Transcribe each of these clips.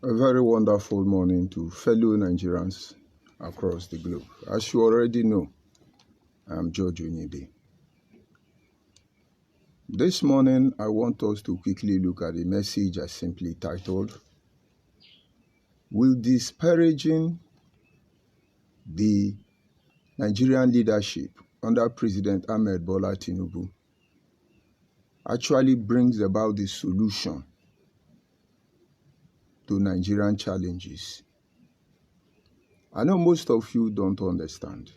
A very wonderful morning to fellow Nigerians across the globe. As you already know, I'm George Onyibe. This morning, I want us to quickly look at a message I simply titled, Will Disparaging the Nigerian Leadership under President Bola Tinubu actually brings about the solution to Nigerian challenges? I know most of you don't understand,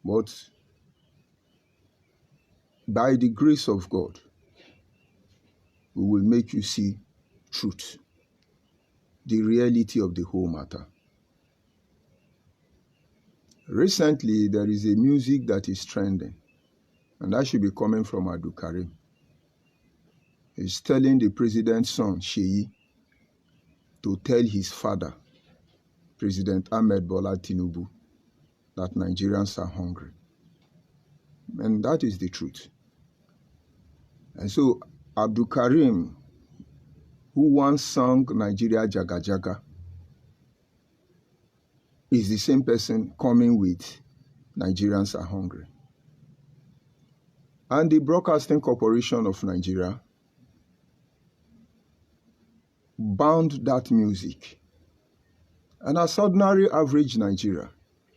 but by the grace of God, we will make you see truth, the reality of the whole matter. Recently, there is a music that is trending, and that should be coming from Abdul Karim. He's telling the president's son, Sheyi, to tell his father, President Bola Tinubu, that Nigerians are hungry. And that is the truth. And so, Abdul Karim, who once sang Nigeria Jaga Jaga, is the same person coming with Nigerians are hungry. And the Broadcasting Corporation of Nigeria banned that music. And as ordinary average Nigeria,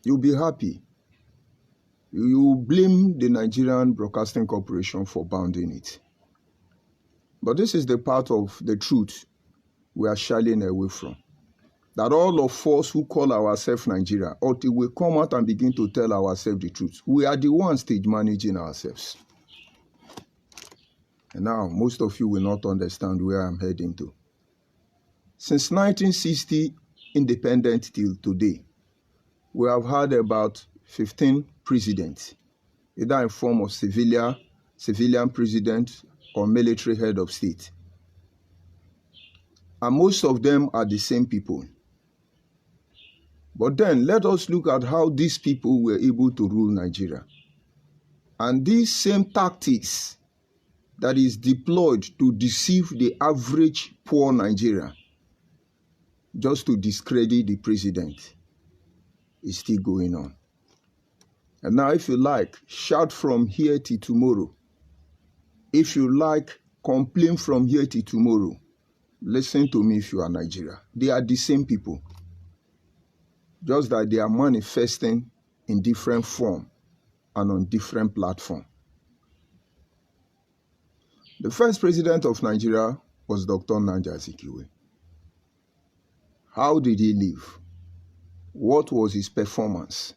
you'll be happy. You blame the Nigerian Broadcasting Corporation for banning it. But this is the part of the truth we are shying away from. That all of us who call ourselves Nigeria, until we come out and begin to tell ourselves the truth, we are the ones stage managing ourselves. And now, most of you will not understand where I'm heading to. Since 1960, independent till today, we have had about 15 presidents, either in form of civilian president or military head of state. And most of them are the same people. But then let us look at how these people were able to rule Nigeria. And these same tactics that is deployed to deceive the average poor Nigerian, just to discredit the president, is still going on. And now, if you like, shout from here till tomorrow. If you like, complain from here till tomorrow. Listen to me if you are Nigeria. They are the same people. Just that they are manifesting in different form and on different platform. The first president of Nigeria was Dr. Nnamdi Azikiwe. How did he live? What was his performance?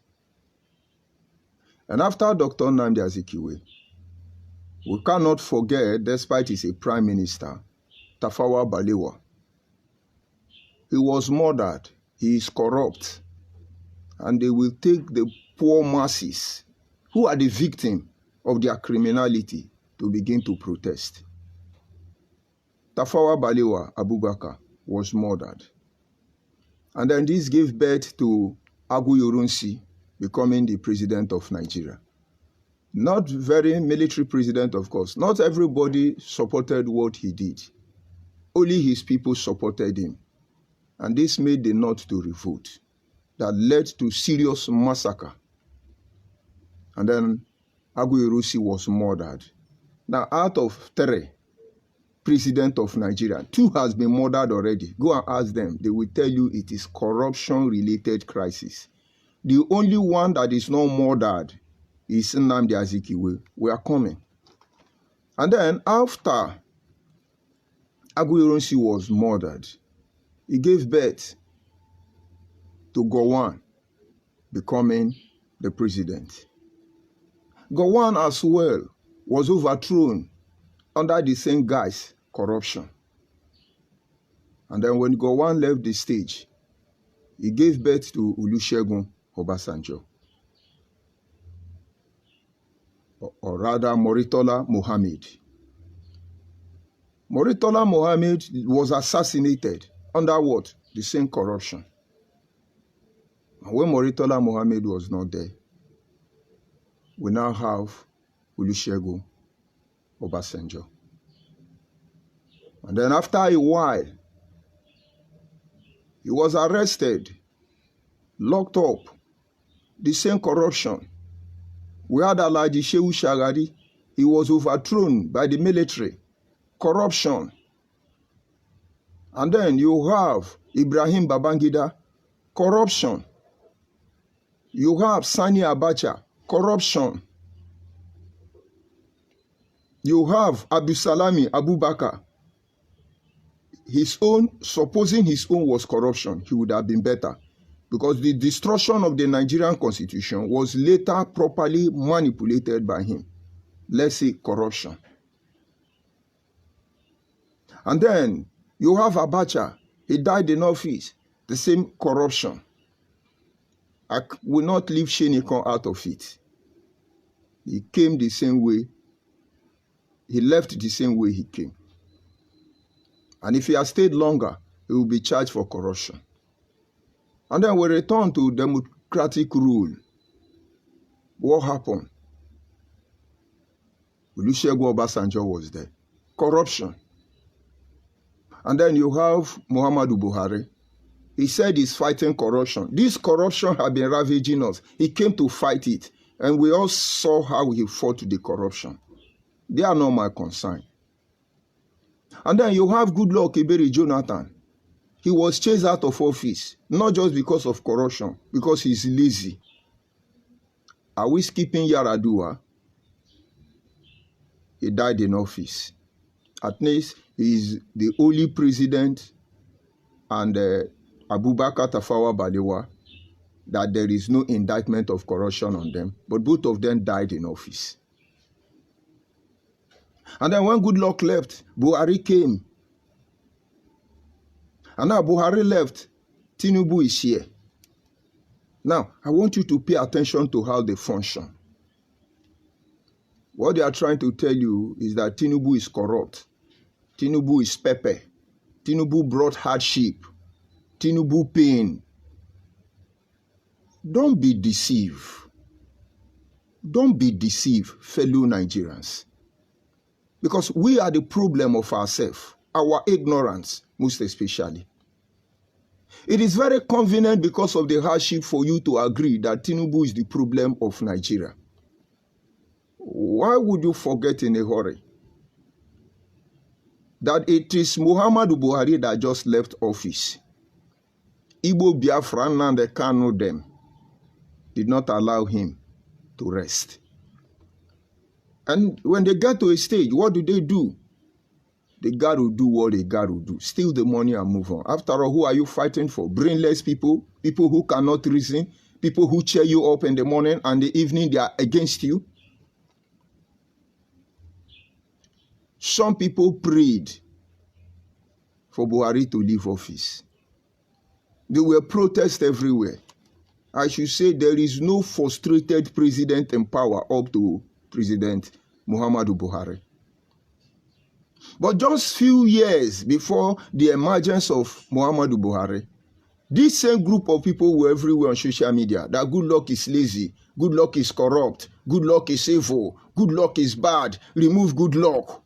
And after Dr. Nnamdi Azikiwe, we cannot forget, despite he's a prime minister, Tafawa Balewa. He was murdered. He is corrupt. And they will take the poor masses who are the victim of their criminality to begin to protest. Tafawa Balewa Abubakar was murdered. And then this gave birth to Aguiyi becoming the president of Nigeria. Not very military president, of course. Not everybody supported what he did. Only his people supported him. And this made the North to revolt. That led to serious massacre. And then Aguiyi was murdered. Now, out of 3 presidents of Nigeria, 2 has been murdered already. Go and ask them. They will tell you it is corruption-related crisis. The only one that is not murdered is Nnamdi Azikiwe. We are coming. And then after Aguiyi was murdered, he gave birth to Gowon becoming the president. Gowon as well was overthrown under the same guise, corruption. And then when Gowon left the stage, he gave birth to Olusegun Obasanjo. Or rather, Murtala Muhammad. Murtala Muhammad was assassinated under what? The same corruption. And when Murtala Muhammad was not there, we now have Olusegun Obasanjo. And then after a while, He was arrested, locked up. The same corruption. We had Alhaji Shehu Shagari. He was overthrown by the military. Corruption. And then you have Ibrahim Babangida. Corruption. You have Sani Abacha. Corruption. You have Abdulsalami Abubakar. Supposing his own was corruption, he would have been better. Because the destruction of the Nigerian constitution was later properly manipulated by him. Let's say corruption. And then you have Abacha. He died in office. The same corruption. I will not leave Shenikon out of it. He came the same way. He left the same way he came. And if he had stayed longer, he will be charged for corruption. And then we return to democratic rule. What happened? Olusegun Obasanjo was there. Corruption. And then you have Muhammadu Buhari. He said he's fighting corruption. This corruption had been ravaging us. He came to fight it. And we all saw how he fought the corruption. They are not my concern. And then you have Goodluck Ebele Jonathan. He was chased out of office, not just because of corruption, because he's lazy. Are we skipping Yaradua? He died in office. At least he is the only president, and Abubakar Tafawa Balewa, that there is no indictment of corruption on them. But both of them died in office. And then when Goodluck left, Buhari came. And now Buhari left, Tinubu is here. Now, I want you to pay attention to how they function. What they are trying to tell you is that Tinubu is corrupt. Tinubu is pepper. Tinubu brought hardship. Tinubu pain. Don't be deceived. Don't be deceived, fellow Nigerians. Because we are the problem of ourselves, our ignorance, most especially. It is very convenient because of the hardship for you to agree that Tinubu is the problem of Nigeria. Why would you forget in a hurry that it is Muhammadu Buhari that just left office? Igbo Biafra and the Kanu them did not allow him to rest. And when they get to a stage, what do? They got to do what they got to do. Steal the money and move on. After all, who are you fighting for? Brainless people? People who cannot reason? People who cheer you up in the morning and the evening they are against you? Some people prayed for Buhari to leave office. There were protests everywhere. I should say there is no frustrated president in power up to President Muhammadu Buhari. But just few years before the emergence of Muhammadu Buhari, this same group of people were everywhere on social media that Goodluck is lazy, Goodluck is corrupt, Goodluck is evil, Goodluck is bad, remove Goodluck.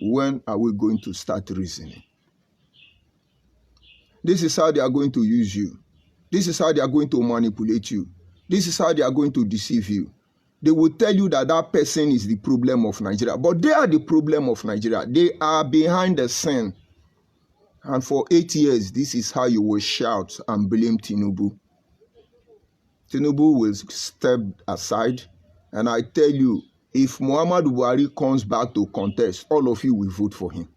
When are we going to start reasoning? This is how they are going to use you. This is how they are going to manipulate you. This is how they are going to deceive you. They will tell you that that person is the problem of Nigeria. But they are the problem of Nigeria. They are behind the scene. And for 8 years, this is how you will shout and blame Tinubu. Tinubu will step aside. And I tell you, if Muhammadu Buhari comes back to contest, all of you will vote for him.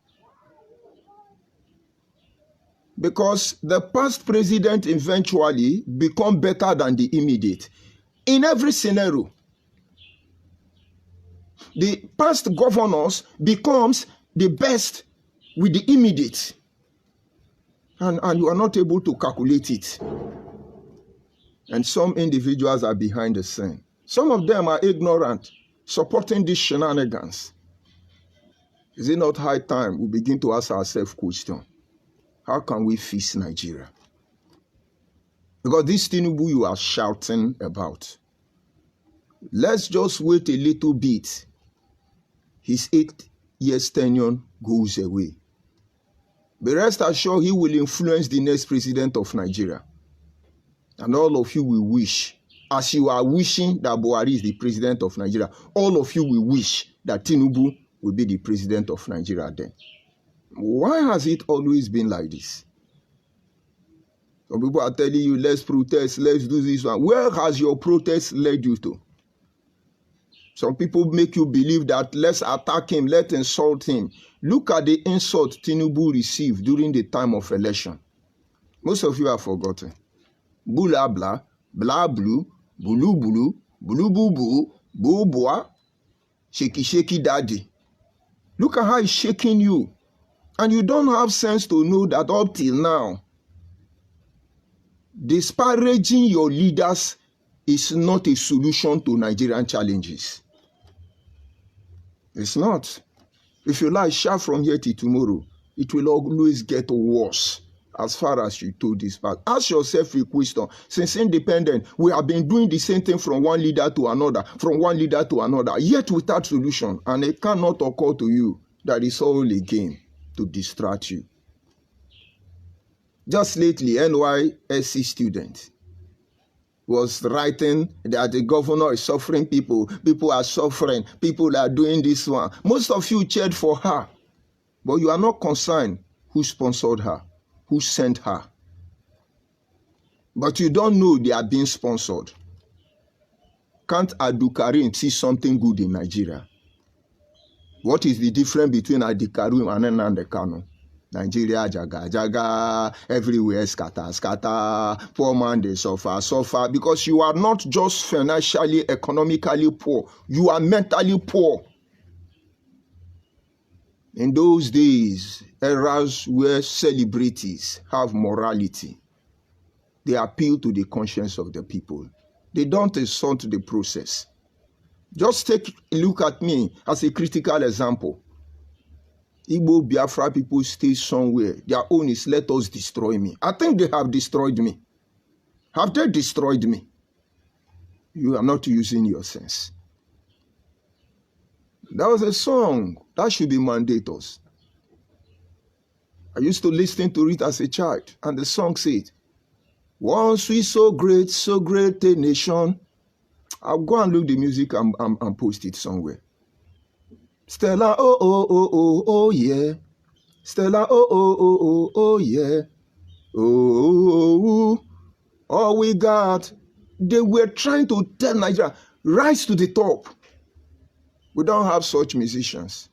Because the past president eventually become better than the immediate. In every scenario, the past governors becomes the best with the immediate. And you are not able to calculate it. And some individuals are behind the scene. Some of them are ignorant, supporting these shenanigans. Is it not high time we begin to ask ourselves question? How can we fix Nigeria? Because this Tinubu you are shouting about, let's just wait a little bit. His 8 years tenure goes away. But rest assured, he will influence the next president of Nigeria. And all of you will wish, as you are wishing that Buhari is the president of Nigeria, all of you will wish that Tinubu will be the president of Nigeria then. Why has it always been like this? Some people are telling you, let's protest, let's do this one. Where has your protest led you to? Some people make you believe that let's attack him, let's insult him. Look at the insult Tinubu received during the time of election. Most of you have forgotten. Bula bla, bla blue, bulu bulu, bulu boo boo, boo boa, shaky shaky daddy. Look at how he's shaking you. And you don't have sense to know that up till now, disparaging your leaders is not a solution to Nigerian challenges. It's not. If you like, shout from here till tomorrow, it will always get worse as far as you told this part. Ask yourself a question. Since independence, we have been doing the same thing from one leader to another, from one leader to another, yet without solution. And it cannot occur to you that it's all a game to distract you. Just lately, NYSC student was writing that the governor is suffering people are suffering, people are doing this one. Most of you cheered for her, but you are not concerned who sponsored her, who sent her. But you don't know they are being sponsored. Can't Adu Karim see something good in Nigeria? What is the difference between Adu Karim and Nnamdi Kanu? Nigeria, jaga, everywhere, scatter, poor man, they suffer, because you are not just financially, economically poor, you are mentally poor. In those days, eras where celebrities have morality, they appeal to the conscience of the people. They don't insult the process. Just take a look at me as a critical example. Igbo Biafra people stay somewhere. Their own is let us destroy me. I think they have destroyed me. Have they destroyed me? You are not using your sense. That was a song that should be mandated. I used to listen to it as a child, and the song said, once we so great a nation. I'll go and look the music and post it somewhere. Stella, oh, yeah. Stella, oh, yeah. Oh, all we got. They were trying to tell Nigeria, rise to the top. We don't have such musicians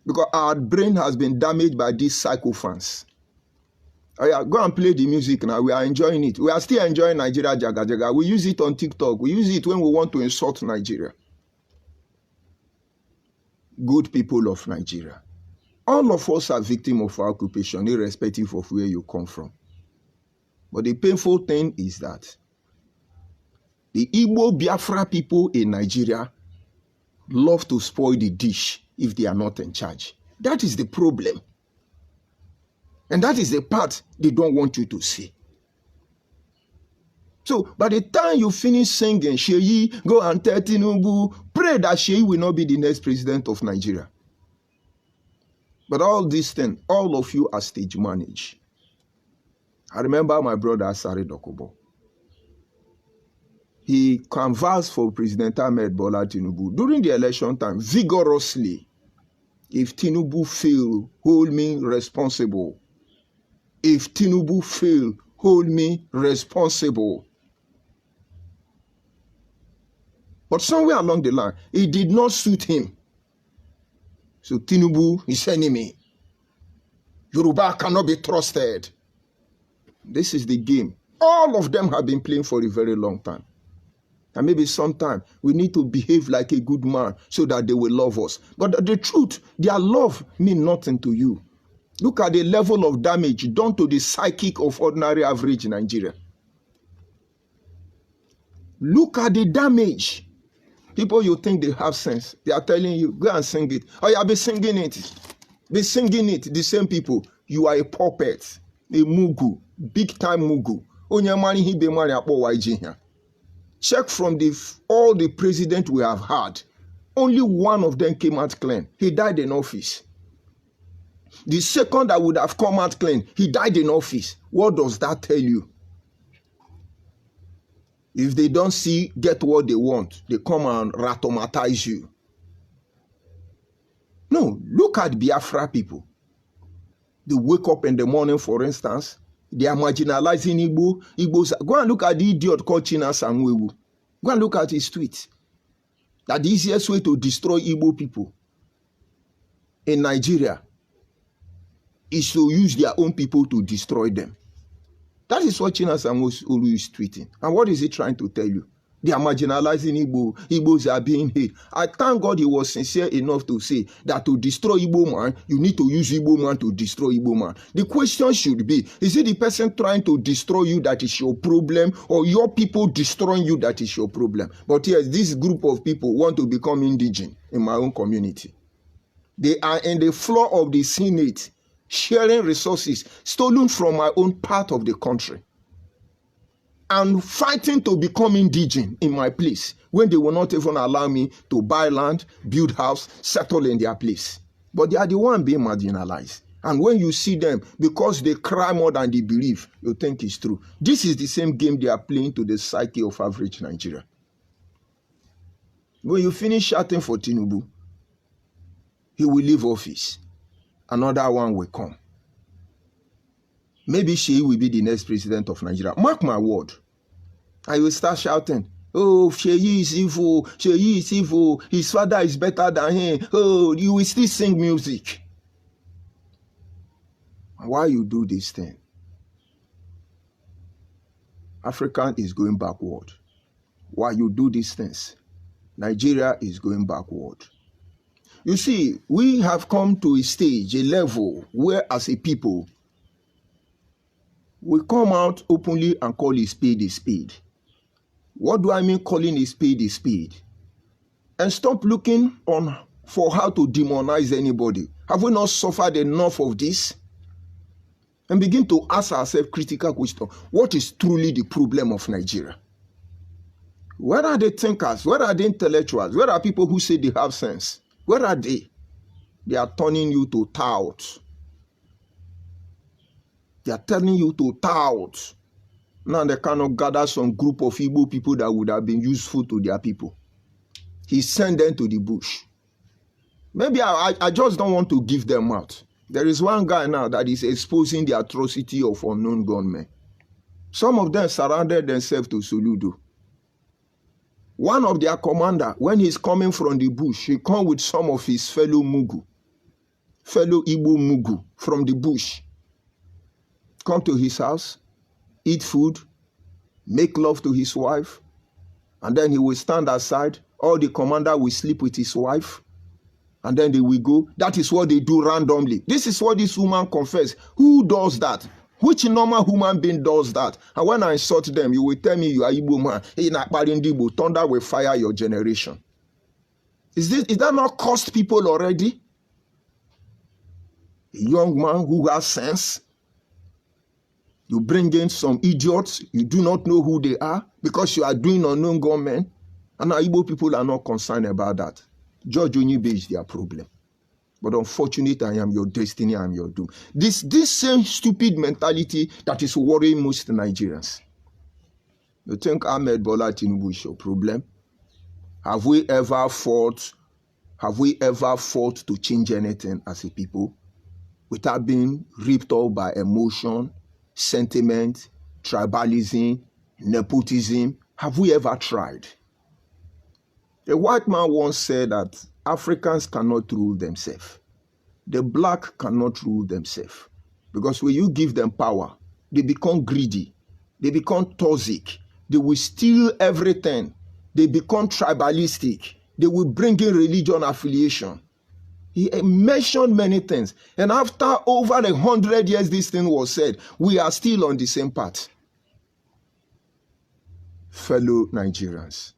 because our brain has been damaged by these psychophants. Oh yeah, go and play the music now. We are enjoying it. We are still enjoying Nigeria Jaga Jaga. We use it on TikTok. We use it when we want to insult Nigeria. Good people of Nigeria. All of us are victims of our occupation, irrespective of where you come from. But the painful thing is that the Igbo Biafra people in Nigeria love to spoil the dish if they are not in charge. That is the problem. And that is the part they don't want you to see. So by the time you finish singing, Sheyi, go and tell Tinubu, pray that Sheyi will not be the next president of Nigeria. But all these things, all of you are stage managed. I remember my brother Asari Dokubo. He canvassed for President Ahmed Bola Tinubu during the election time vigorously. If Tinubu fail, hold me responsible. If Tinubu fail, hold me responsible. But somewhere along the line, it did not suit him. So Tinubu is enemy. Yoruba cannot be trusted. This is the game. All of them have been playing for a very long time. And maybe sometime we need to behave like a good man so that they will love us. But the truth, their love means nothing to you. Look at the level of damage done to the psychic of ordinary average Nigeria. Look at the damage. People you think they have sense, they are telling you, go and sing it. Oh yeah, be singing it. Be singing it. The same people. You are a puppet, a mugu, big time mugu. Check from all the presidents we have had. Only one of them came out clean. He died in office. The second that would have come out clean, he died in office. What does that tell you? If they don't get what they want, they come and ratomatize you. No, look at Biafra people. They wake up in the morning, for instance, they are marginalizing Igbos. Go and look at the idiot called China Samwewu. Go and look at his tweet. That the easiest way to destroy Igbo people in Nigeria is to use their own people to destroy them. That is what China Samwewu is tweeting. And what is he trying to tell you? They are marginalizing Igbo. Igbos are being hate. I thank God he was sincere enough to say that to destroy Igbo man, you need to use Igbo man to destroy Igbo man. The question should be, is it the person trying to destroy you that is your problem, or your people destroying you that is your problem? But yes, this group of people want to become indigent in my own community. They are in the floor of the Senate, sharing resources stolen from my own part of the country, and fighting to become indigent in my place when they will not even allow me to buy land, build house, settle in their place. But they are the one being marginalized. And when you see them, because they cry more than they believe, you think it's true. This is the same game they are playing to the psyche of average Nigeria. When you finish shouting for Tinubu, he will leave office. Another one will come. Maybe she will be the next president of Nigeria. Mark my word. I will start shouting, oh, Sheyi is evil, Sheyi is evil, his father is better than him. Oh, you will still sing music. Why you do this thing? Africa is going backward. Why you do these things? Nigeria is going backward. You see, we have come to a stage, a level, where as a people, we come out openly and call a spade a spade. What do I mean calling a spade a spade? And stop looking for how to demonize anybody. Have we not suffered enough of this? And begin to ask ourselves critical questions. What is truly the problem of Nigeria? Where are the thinkers? Where are the intellectuals? Where are people who say they have sense? Where are they? They are turning you to tout. They are telling you to tout. Now they cannot gather some group of Igbo people that would have been useful to their people. He sent them to the bush. Maybe I just don't want to give them out. There is one guy now that is exposing the atrocity of unknown gunmen. Some of them surrounded themselves to Soludo. One of their commander, when he's coming from the bush, he come with some of his fellow Igbo Mugu from the bush. Come to his house, eat food, make love to his wife, and then he will stand aside. All the commander will sleep with his wife, and then they will go. That is what they do randomly. This is what this woman confessed. Who does that? Which normal human being does that? And when I insult them, you will tell me you are Igbo man. Thunder will fire your generation. Is that not cost people already? A young man who has sense. You bring in some idiots, you do not know who they are because you are doing unknown gunmen. And our Igbo people are not concerned about that. George Onibe is their problem. But unfortunately, I am your destiny, I am your doom. This same stupid mentality that is worrying most Nigerians. You think Ahmed Bola Tinubu is your problem? Have we ever fought to change anything as a people without being ripped off by emotion, sentiment, tribalism, nepotism? Have we ever tried? A white man once said that Africans cannot rule themselves. The black cannot rule themselves. Because when you give them power, they become greedy. They become toxic. They will steal everything. They become tribalistic. They will bring in religion affiliation. He mentioned many things. And after over 100 years this thing was said, we are still on the same path. Fellow Nigerians,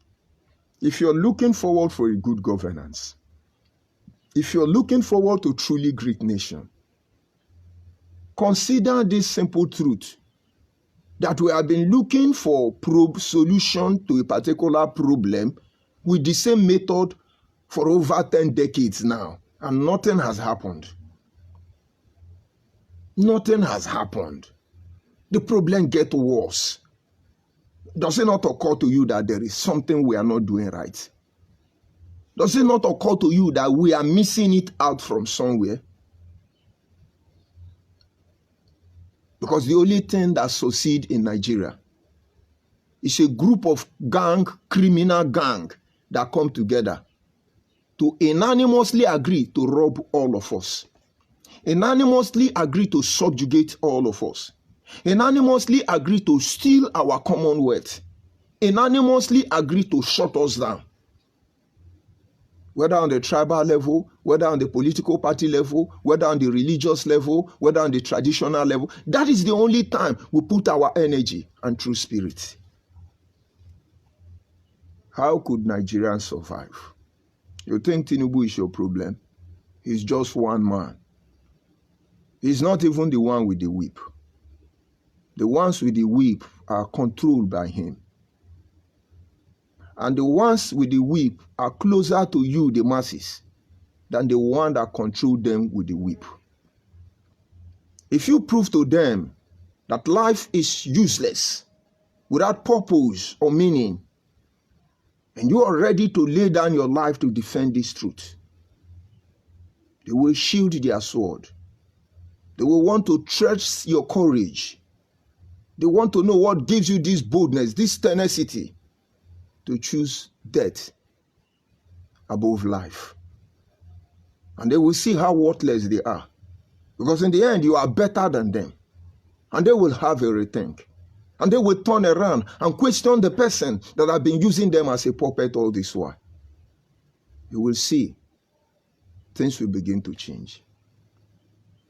if you're looking forward for a good governance, if you're looking forward to truly great nation, consider this simple truth that we have been looking for solution to a particular problem with the same method for over 10 decades now, and nothing has happened. Nothing has happened. The problem gets worse. Does it not occur to you that there is something we are not doing right? Does it not occur to you that we are missing it out from somewhere? Because the only thing that succeeds in Nigeria is a group of criminal gang that come together to unanimously agree to rob all of us, unanimously agree to subjugate all of us, unanimously agree to steal our commonwealth, unanimously agree to shut us down. Whether on the tribal level, whether on the political party level, whether on the religious level, whether on the traditional level, that is the only time we put our energy and true spirit. How could Nigerians survive? You think Tinubu is your problem? He's just one man. He's not even the one with the whip. The ones with the whip are controlled by him. And the ones with the whip are closer to you, the masses, than the one that control them with the whip. If you prove to them that life is useless, without purpose or meaning, and you are ready to lay down your life to defend this truth, they will shield their sword. They will want to test your courage. They want to know what gives you this boldness, this tenacity to choose death above life. And they will see how worthless they are. Because in the end, you are better than them. And they will have a rethink. And they will turn around and question the person that have been using them as a puppet all this while. You will see things will begin to change.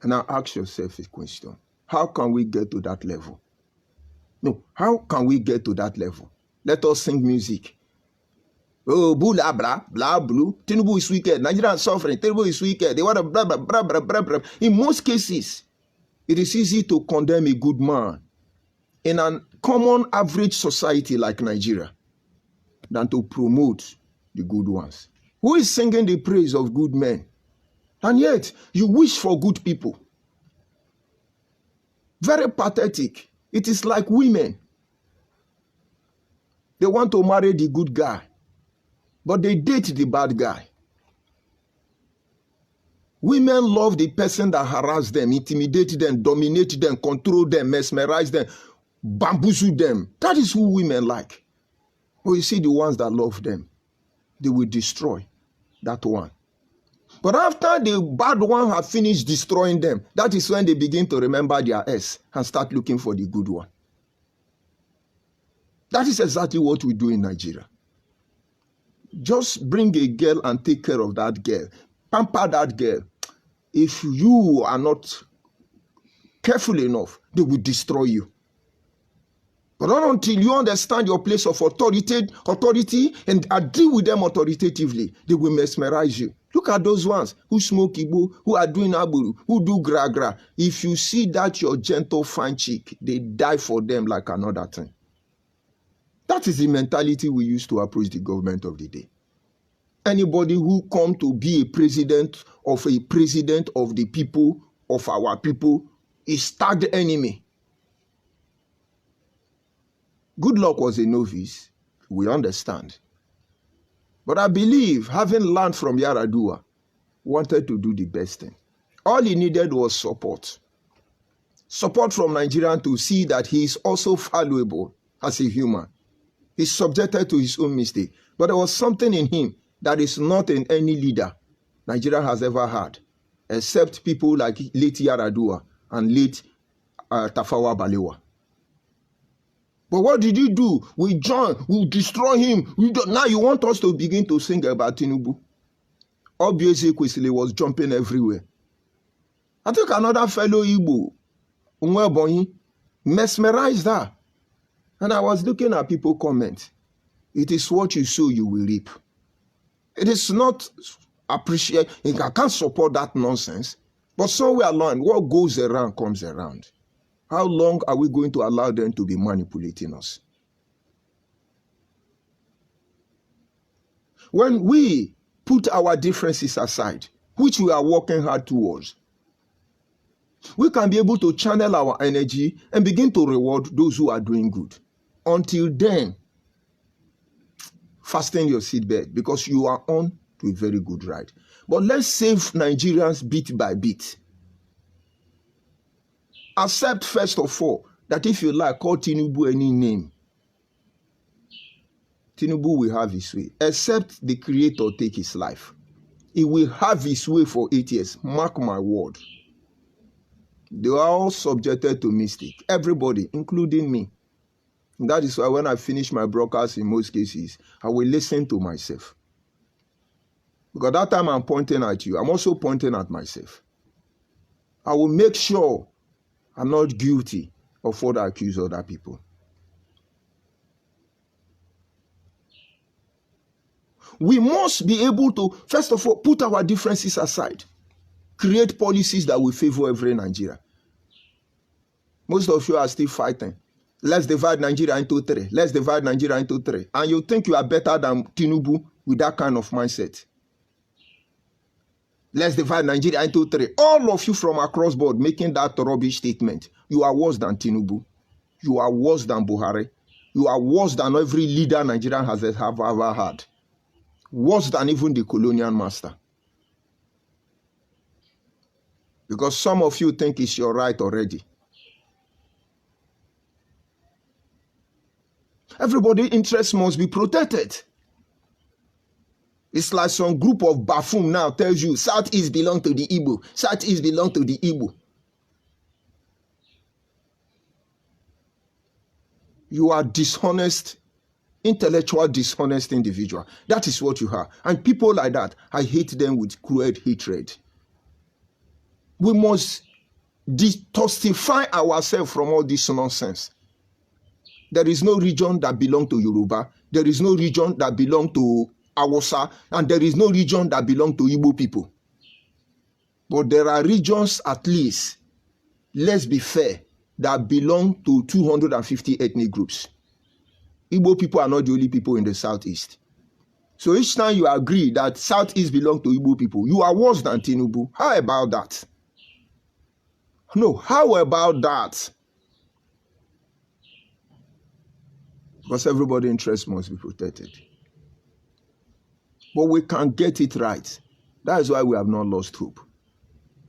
And now ask yourself a question. How can we get to that level? No, how can we get to that level? Let us sing music. Oh, blah, blah, blah, blue. Tinubu is wicked. Nigerians suffering. Tinubu is wicked. They want to blah, blah, blah, blah, blah, blah. In most cases, it is easy to condemn a good man in a common average society like Nigeria than to promote the good ones. Who is singing the praise of good men? And yet, you wish for good people. Very pathetic. It is like women. They want to marry the good guy, but they date the bad guy. Women love the person that harass them, intimidate them, dominate them, control them, mesmerize them, bamboozle them. That is who women like. But you see the ones that love them, they will destroy that one. But after the bad one have finished destroying them, that is when they begin to remember their ex and start looking for the good one. That is exactly what we do in Nigeria. Just bring a girl and take care of that girl. Pamper that girl. If you are not careful enough, they will destroy you. But not until you understand your place of authority and agree with them authoritatively, they will mesmerize you. Look at those ones who smoke Igbo, who are doing aburu, who do gra-gra. If you see that your gentle fine chick, they die for them like another thing. That is the mentality we use to approach the government of the day. Anybody who come to be a president of the people, of our people, is tagged enemy. Goodluck was a novice, we understand. But I believe, having learned from Yaradua, wanted to do the best thing. All he needed was support. Support from Nigerians to see that he is also valuable as a human. He's subjected to his own mistake. But there was something in him that is not in any leader Nigeria has ever had, except people like late Yaradua and late Tafawa Balewa. But what did you do? We join, we destroy him. Now you want us to begin to sing about Tinubu. Obviously, Kwesile was jumping everywhere. I think another fellow Igbo, Unwebonyi, mesmerized her. And I was looking at people comment. It is what you sow, you will reap. It is not appreciate. I can't support that nonsense. But somewhere along, what goes around comes around. How long are we going to allow them to be manipulating us? When we put our differences aside, which we are working hard towards, we can be able to channel our energy and begin to reward those who are doing good. Until then, fasten your seatbelt because you are on to a very good ride. But let's save Nigerians bit by bit. Accept first of all that if you like, call Tinubu any name. Tinubu will have his way. Except the Creator take his life. He will have his way for 8 years. Mark my word. They are all subjected to mistake. Everybody, including me. And that is why when I finish my broadcast, in most cases, I will listen to myself. Because that time I'm pointing at you, I'm also pointing at myself. I will make sure I'm not guilty of what I accuse other people. We must be able to, first of all, put our differences aside. Create policies that will favor every Nigerian. Most of you are still fighting. Let's divide Nigeria into 3. Let's divide Nigeria into 3. And you think you are better than Tinubu with that kind of mindset. Let's divide Nigeria into 3. All of you from across board making that rubbish statement. You are worse than Tinubu. You are worse than Buhari. You are worse than every leader Nigeria has ever had. Worse than even the colonial master. Because some of you think it's your right already. Everybody's interest must be protected. It's like some group of buffoon now tells you Southeast belong to the Igbo. Southeast belong to the Igbo. You are dishonest, intellectual dishonest individual. That is what you are. And people like that, I hate them with cruel hatred. We must detoxify ourselves from all this nonsense. There is no region that belongs to Yoruba. There is no region that belongs to Hausa. And there is no region that belongs to Igbo people. But there are regions, at least, let's be fair, that belong to 250 ethnic groups. Igbo people are not the only people in the Southeast. So each time you agree that Southeast belongs to Igbo people, you are worse than Tinubu. How about that? No, how about that? Because everybody's interest must be protected. But we can get it right. That is why we have not lost hope.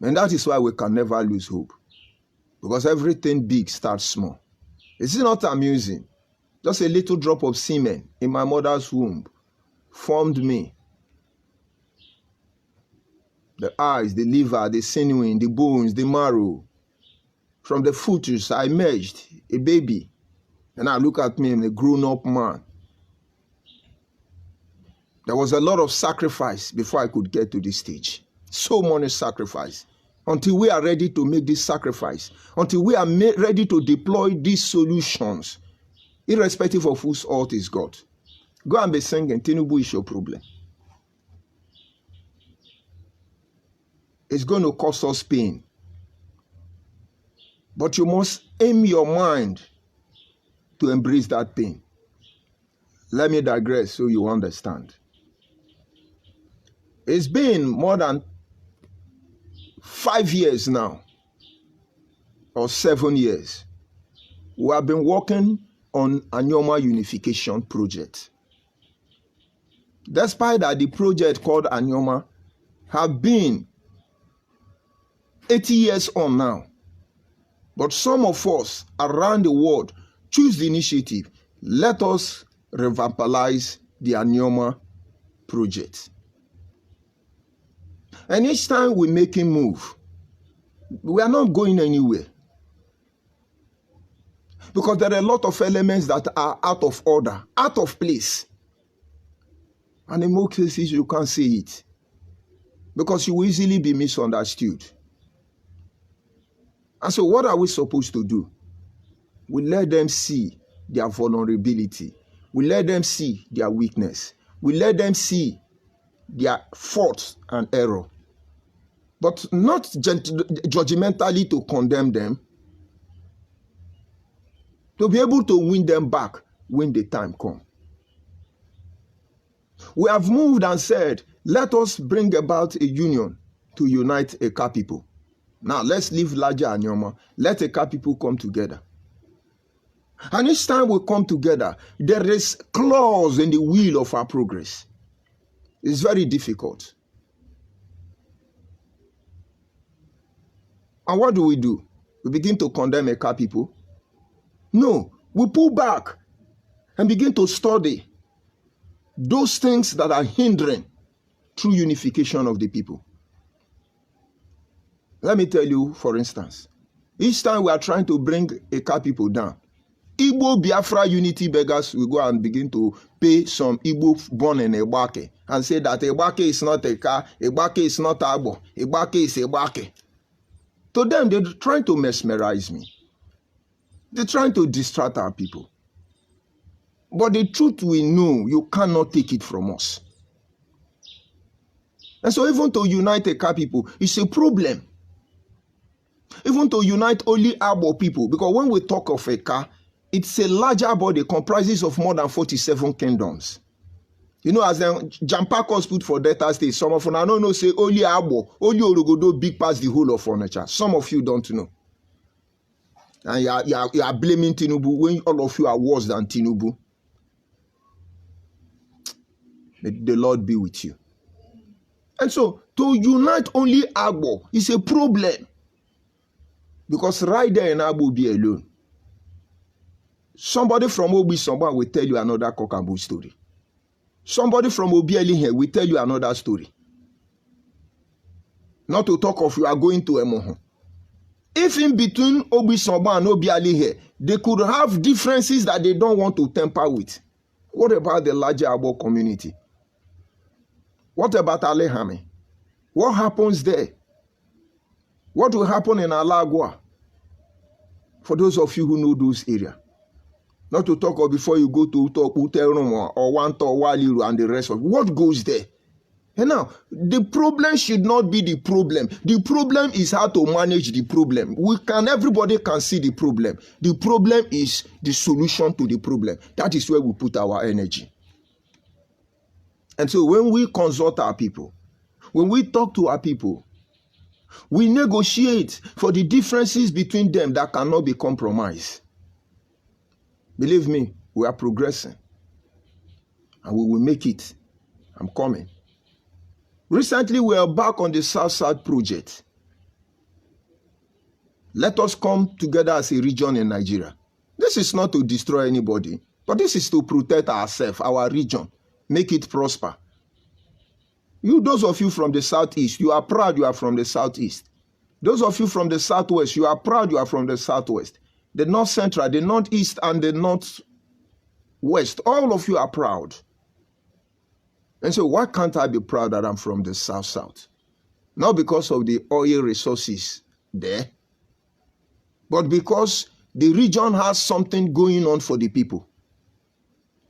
And that is why we can never lose hope. Because everything big starts small. Is it not amusing? Just a little drop of semen in my mother's womb formed me. The eyes, the liver, the sinew, the bones, the marrow. From the fetus, I emerged a baby. And I look at me, I'm a grown-up man. There was a lot of sacrifice before I could get to this stage. So much sacrifice. Until we are ready to make this sacrifice. Until we are ready to deploy these solutions. Irrespective of whose fault is God. Go and be singing, Tinubu is your problem. It's going to cause us pain. But you must aim your mind to embrace that pain. Let me digress so you understand. It's been more than 5 years now, or 7 years. We have been working on Anyoma Unification Project. Despite that the project called Anyoma have been 80 years on now, but some of us around the world choose the initiative. Let us revitalize the Anyoma project. And each time we make a move, we are not going anywhere. Because there are a lot of elements that are out of order, out of place. And in most cases, you can't see it. Because you will easily be misunderstood. And so what are we supposed to do? We let them see their vulnerability. We let them see their weakness. We let them see their faults and error. But not judgmentally to condemn them. To be able to win them back when the time comes. We have moved and said, let us bring about a union to unite a people. Now let's leave Laja and Yoma. Let the Eka people come together. And each time we come together, there is clause in the wheel of our progress. It's very difficult. And what do? We begin to condemn Eka people? No, we pull back and begin to study those things that are hindering true unification of the people. Let me tell you, for instance, each time we are trying to bring Eka people down, Igbo Biafra unity beggars will go and begin to pay some Igbo born in Egbake and say that Egbake is not Eka, Egbake is not Agbo, Egbake is Egbake. To them, they're trying to mesmerize me. They're trying to distract our people. But the truth we know, you cannot take it from us. And so even to unite Eka people, it's a problem. Even to unite only Agbo people, because when we talk of Eka, it's a larger body, comprises of more than 47 kingdoms. You know, as Jampakos put for Delta State, some of you I don't know say only Agbo, only Orogodo big past the whole of Onitsha. Some of you don't know. And you are blaming Tinubu when all of you are worse than Tinubu. May the Lord be with you. And so, to unite only Agbo is a problem. Because right there in Agbo be alone. Somebody from Obi Somba will tell you another cock and bull story. Somebody from Obieli here will tell you another story. Not to talk of you are going to Emoho. If in between Obi Somba and Obieli here, they could have differences that they don't want to tamper with. What about the larger Agbo community? What about Alehame? What happens there? What will happen in Alagua? For those of you who know those areas. Not to talk of before you go to Uterum or Wanto, Waliru and the rest of what goes there. And now, the problem should not be the problem. The problem is how to manage the problem. Everybody can see the problem. The problem is the solution to the problem. That is where we put our energy. And so when we consult our people, when we talk to our people, we negotiate for the differences between them that cannot be compromised. Believe me, we are progressing. And we will make it. I'm coming. Recently, we are back on the South-South project. Let us come together as a region in Nigeria. This is not to destroy anybody, but this is to protect ourselves, our region, make it prosper. You, those of you from the Southeast, you are proud you are from the Southeast. Those of you from the Southwest, you are proud you are from the Southwest. The North Central, the Northeast, and the Northwest, all of you are proud. And so why can't I be proud that I'm from the South-South? Not because of the oil resources there, but because the region has something going on for the people.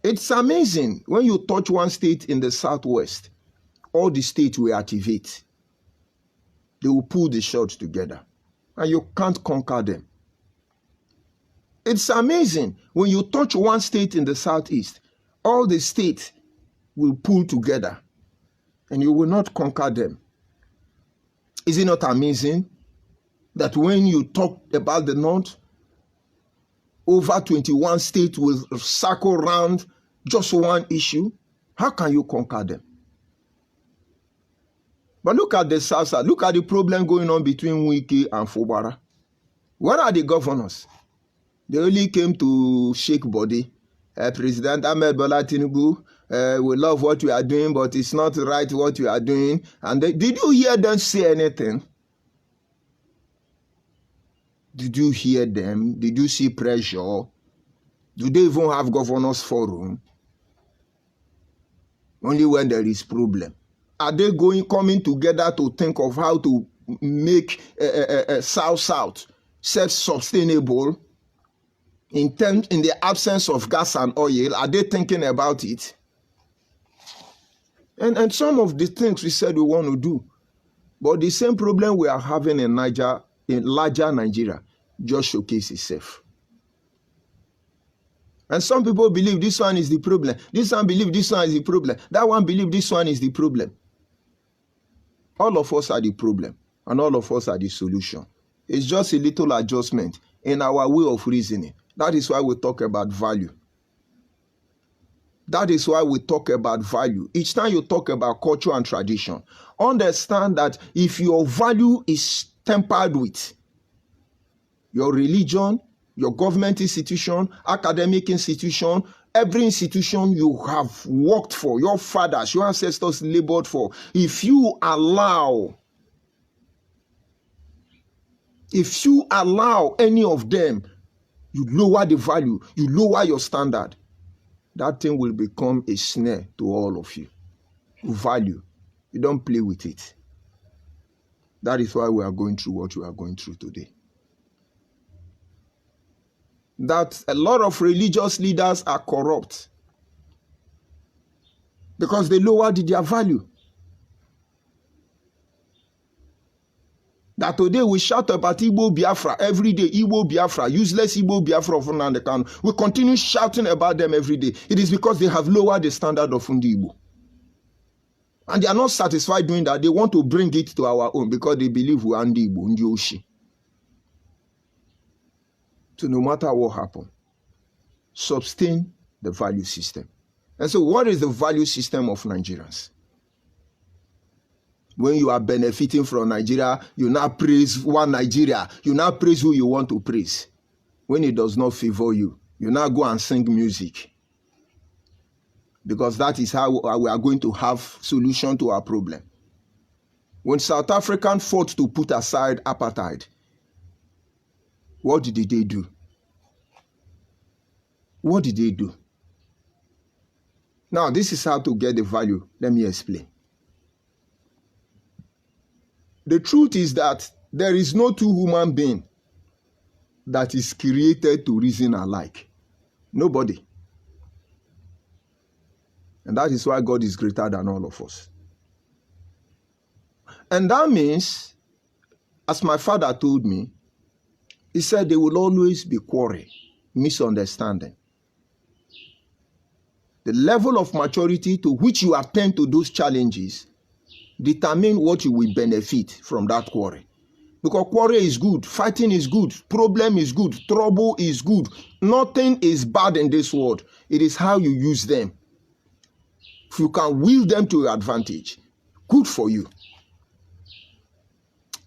It's amazing when you touch one state in the Southwest, all the states will activate. They will pull the shots together, and you can't conquer them. It's amazing when you touch one state in the Southeast, all the states will pull together, and you will not conquer them. Is it not amazing that when you talk about the North, over 21 states will circle around just one issue? How can you conquer them? But look at the South Side. Look at the problem going on between Wike and Fubara. Where are the governors? They only came to shake body. President Ahmed Bola Tinubu, we love what we are doing, but it's not right what we are doing. And did you hear them say anything? Did you hear them? Did you see pressure? Do they even have governors forum? Only when there is problem. Are they coming together to think of how to make South-South self-sustainable in the absence of gas and oil? Are they thinking about it? And some of the things we said we want to do, but the same problem we are having in Niger, in larger Nigeria, just showcase itself. And some people believe this one is the problem. This one believe this one is the problem. That one believe this one is the problem. All of us are the problem. and all of us are the solution. It's just a little adjustment in our way of reasoning. That is why we talk about value. That is why we talk about value. Each time you talk about culture and tradition, understand that if your value is tempered with your religion, your government institution, academic institution, every institution you have worked for, your fathers, your ancestors labored for, if you allow any of them, you lower the value, you lower your standard, that thing will become a snare to all of you. Value. You don't play with it. That is why we are going through what we are going through today. That a lot of religious leaders are corrupt because they lowered their value. That today we shout about Igbo Biafra every day, Igbo Biafra, useless Igbo Biafra of Nnamdi Kanu. We continue shouting about them every day. It is because they have lowered the standard of Ndi Igbo. And they are not satisfied doing that. They want to bring it to our own because they believe we are Ndi Igbo, Ndi Oshi. So no matter what happens, sustain the value system. And so what is the value system of Nigerians? When you are benefiting from Nigeria, you now praise one Nigeria. You now praise who you want to praise. When it does not favor you, you now go and sing music. Because that is how we are going to have solution to our problem. When South Africans fought to put aside apartheid, what did they do? What did they do? Now, this is how to get the value. Let me explain. The truth is that there is no two human being that is created to reason alike. Nobody. And that is why God is greater than all of us. And that means, as my father told me, he said there will always be quarrel, misunderstanding. The level of maturity to which you attend to those challenges determine what you will benefit from that quarrel. Because quarrel is good, fighting is good, problem is good, trouble is good. Nothing is bad in this world. It is how you use them. If you can wield them to your advantage, good for you.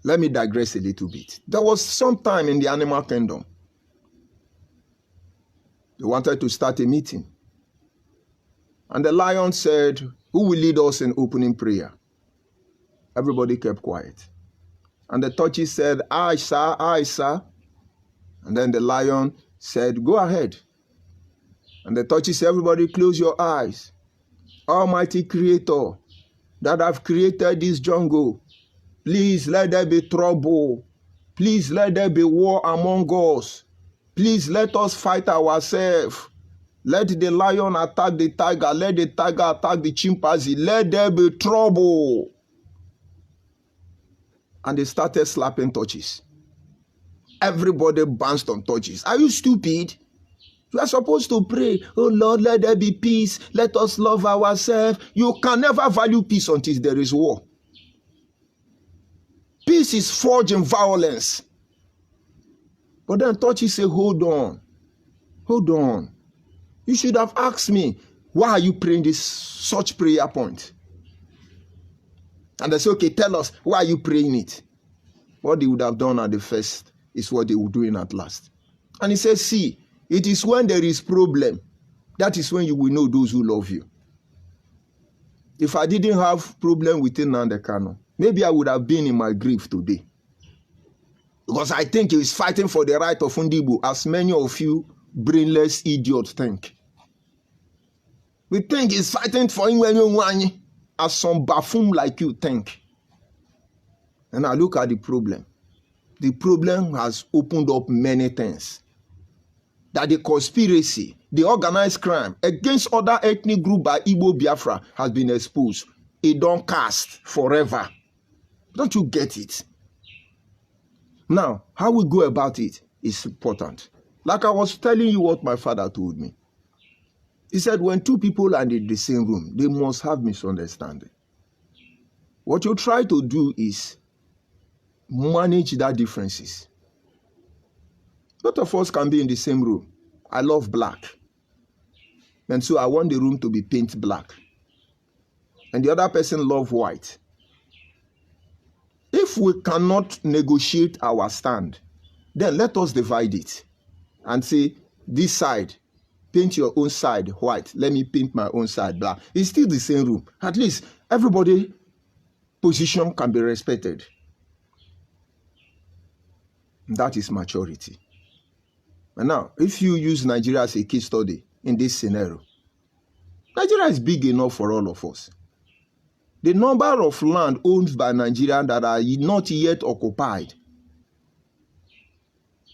Let me digress a little bit. There was some time in the animal kingdom. They wanted to start a meeting. And the lion said, who will lead us in opening prayer? Everybody kept quiet. And the tortoise said, I, sir, I, sir. And then the lion said, go ahead. And the tortoise said, everybody close your eyes. Almighty Creator, that have created this jungle, please let there be trouble. Please let there be war among us. Please let us fight ourselves. Let the lion attack the tiger. Let the tiger attack the chimpanzee. Let there be trouble. And they started slapping torches. Everybody bounced on torches. Are you stupid? You are supposed to pray, oh Lord, let there be peace. Let us love ourselves. You can never value peace until there is war. Peace is forged in violence. But then torches say, hold on. Hold on. You should have asked me, why are you praying this such prayer point? And they say, okay, tell us, why are you praying it? What they would have done at the first is what they would do at last. And he says, see, it is when there is problem, that is when you will know those who love you. If I didn't have problem with Nnamdi Kanu, maybe I would have been in my grave today. Because I think he is fighting for the right of Ndi Igbo, as many of you brainless idiots think. We think he's fighting for him as some buffoon like you think. And I look at the problem. The problem has opened up many things. That the conspiracy, the organized crime against other ethnic groups by Igbo Biafra has been exposed. It don't cast forever. Don't you get it? Now, how we go about it is important. Like I was telling you what my father told me. He said, when two people are in the same room, they must have misunderstanding. What you try to do is manage that differences. Both of us can be in the same room. I love black. And so I want the room to be painted black. And the other person loves white. If we cannot negotiate our stand, then let us divide it and say, this side, paint your own side white. Let me paint my own side black. It's still the same room. At least everybody's position can be respected. That is maturity. And now, if you use Nigeria as a case study in this scenario, Nigeria is big enough for all of us. The number of land owned by Nigerians that are not yet occupied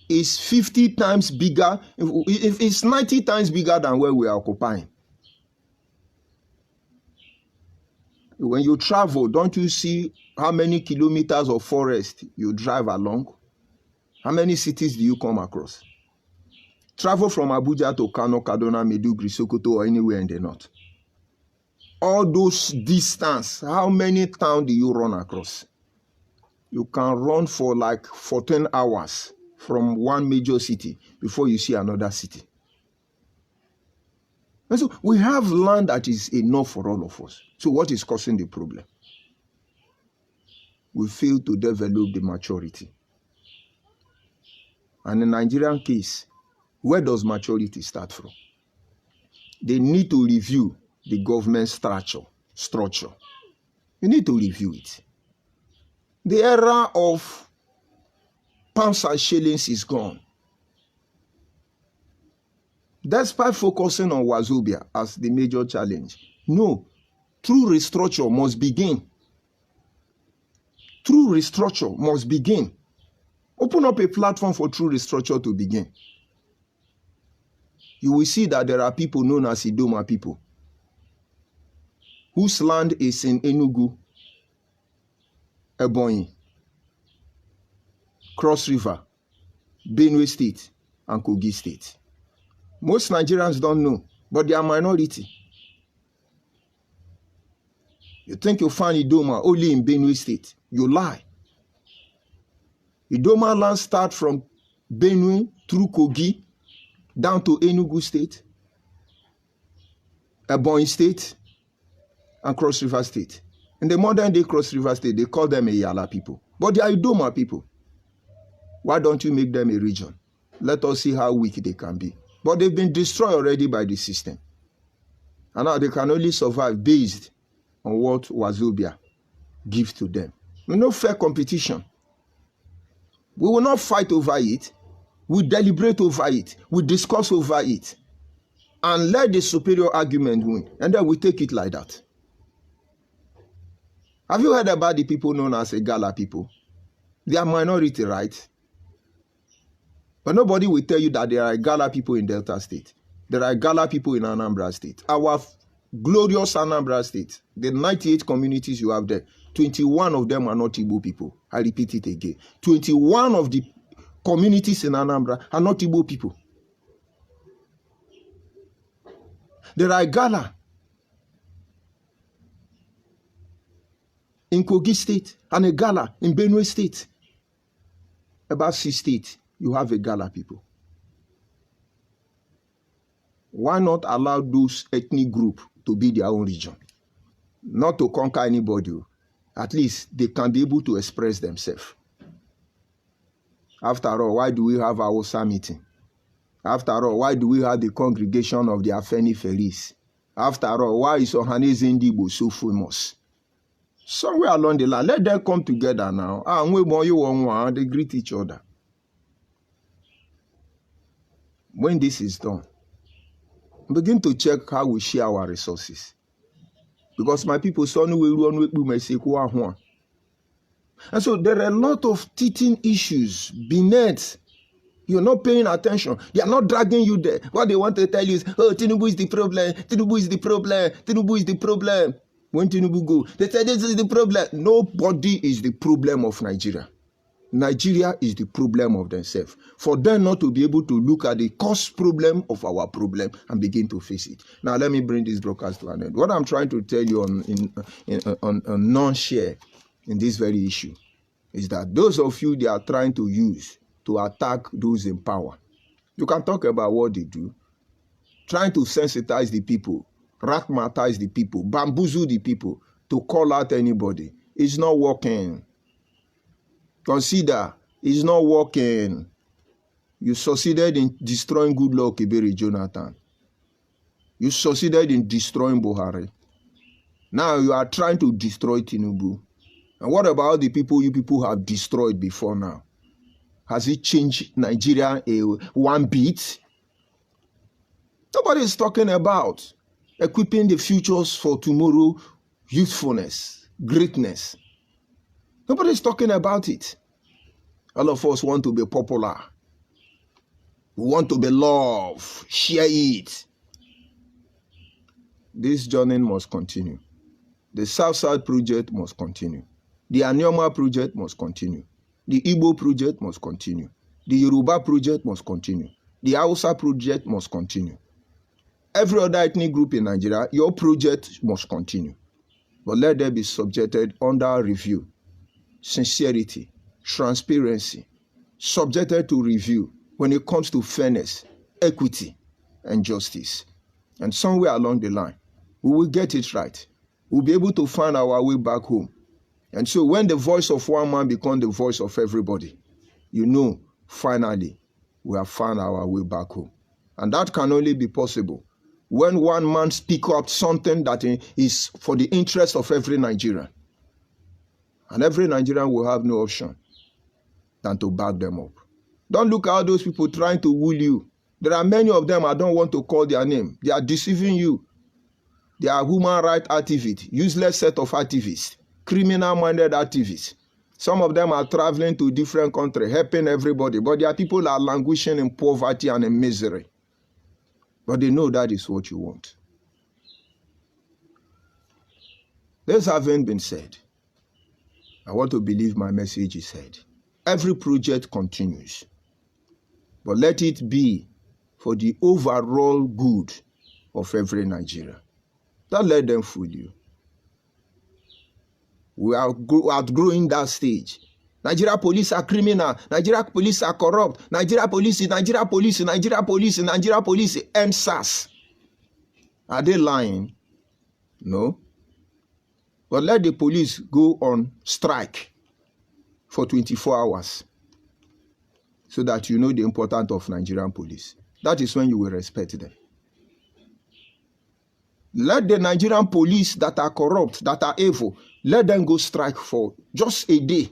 is 50 times bigger. If it's 90 times bigger than where we are occupying. When you travel, don't you see how many kilometers of forest you drive along? How many cities do you come across? Travel from Abuja to Kano, Kaduna, Maiduguri, Sokoto, or anywhere in the north. All those distance, how many towns do you run across? You can run for like 14 hours from one major city before you see another city. And so we have land that is enough for all of us. So what is causing the problem? We fail to develop the maturity. And in the Nigerian case, where does maturity start from? They need to review the government structure. You need to review it. The era of pounds and shillings is gone. Despite focusing on Wazobia as the major challenge, no, true restructure must begin. True restructure must begin. Open up a platform for true restructure to begin. You will see that there are people known as Idoma people whose land is in Enugu, Ebonyi, Cross River, Benue State, and Kogi State. Most Nigerians don't know, but they are minority. You think you find Idoma only in Benue State. You lie. Idoma land starts from Benue through Kogi down to Enugu State, Ebonyi State, and Cross River State. In the modern day Cross River State, they call them Eyala people. But they are Idoma people. Why don't you make them a region? Let us see how weak they can be. But they've been destroyed already by the system. And now they can only survive based on what Wazobia gives to them. No fair competition. We will not fight over it. We deliberate over it. We discuss over it. And let the superior argument win. And then we take it like that. Have you heard about the people known as Igala people? They are minority, right? But nobody will tell you that there are Igala people in Delta State. There are Igala people in Anambra State. Our glorious Anambra State, the 98 communities you have there, 21 of them are not Igbo people. I repeat it again. 21 of the communities in Anambra are not Igbo people. There are Igala in Kogi State and Igala in Benue State. About 6 states, you have Igala people. Why not allow those ethnic groups to be their own region? Not to conquer anybody. At least they can be able to express themselves. After all, why do we have our Hausa meeting? After all, why do we have the congregation of the Afeni Feris? After all, why is Ohaneze Ndigbo so famous? Somewhere along the line, let them come together now. They greet each other. When this is done, begin to check how we share our resources. Because my people, and so there are a lot of teething issues beneath. You're not paying attention. They are not dragging you there. What they want to tell you is, oh, Tinubu is the problem. Tinubu is the problem. Tinubu is the problem. When Tinubu go, they say this is the problem. Nobody is the problem of Nigeria. Nigeria is the problem of themselves. For them not to be able to look at the cause problem of our problem and begin to face it. Now, let me bring this broadcast to an end. What I'm trying to tell you on non-share in this very issue is that those of you they are trying to use to attack those in power, you can talk about what they do, trying to sensitize the people, ragmatize the people, bamboozle the people to call out anybody. It's not working. Consider, it's not working. You succeeded in destroying Goodluck Ebele Jonathan. You succeeded in destroying Buhari. Now you are trying to destroy Tinubu. And what about the people you people have destroyed before now? Has it changed Nigeria one bit? Nobody is talking about equipping the futures for tomorrow, youthfulness, greatness. Nobody is talking about it. All of us want to be popular. We want to be loved. Share it. This journey must continue. The South-South project must continue. The Anyoma project must continue. The Igbo project must continue. The Yoruba project must continue. The Hausa project must continue. Every other ethnic group in Nigeria, your project must continue. But let them be subjected under review. Sincerity, transparency, subjected to review when it comes to fairness, equity, and justice. And somewhere along the line, we will get it right. We'll be able to find our way back home. And so when the voice of one man becomes the voice of everybody, you know, finally, we have found our way back home. And that can only be possible when one man speaks up something that is for the interest of every Nigerian. And every Nigerian will have no option than to back them up. Don't look at those people trying to wool you. There are many of them, I don't want to call their name. They are deceiving you. They are human rights activists, useless set of activists, criminal-minded activists. Some of them are traveling to different countries, helping everybody. But their people are languishing in poverty and in misery. But they know that is what you want. This having been said, I want to believe my message is heard. Every project continues. But let it be for the overall good of every Nigerian. Don't let them fool you. We are outgrowing that stage. Nigeria police are criminal. Nigeria police are corrupt. Nigeria police, Nigeria police, Nigeria police, Nigeria police, and SARS. Are they lying? No. But let the police go on strike for 24 hours so that you know the importance of Nigerian police. That is when you will respect them. Let the Nigerian police that are corrupt, that are evil, let them go strike for just a day.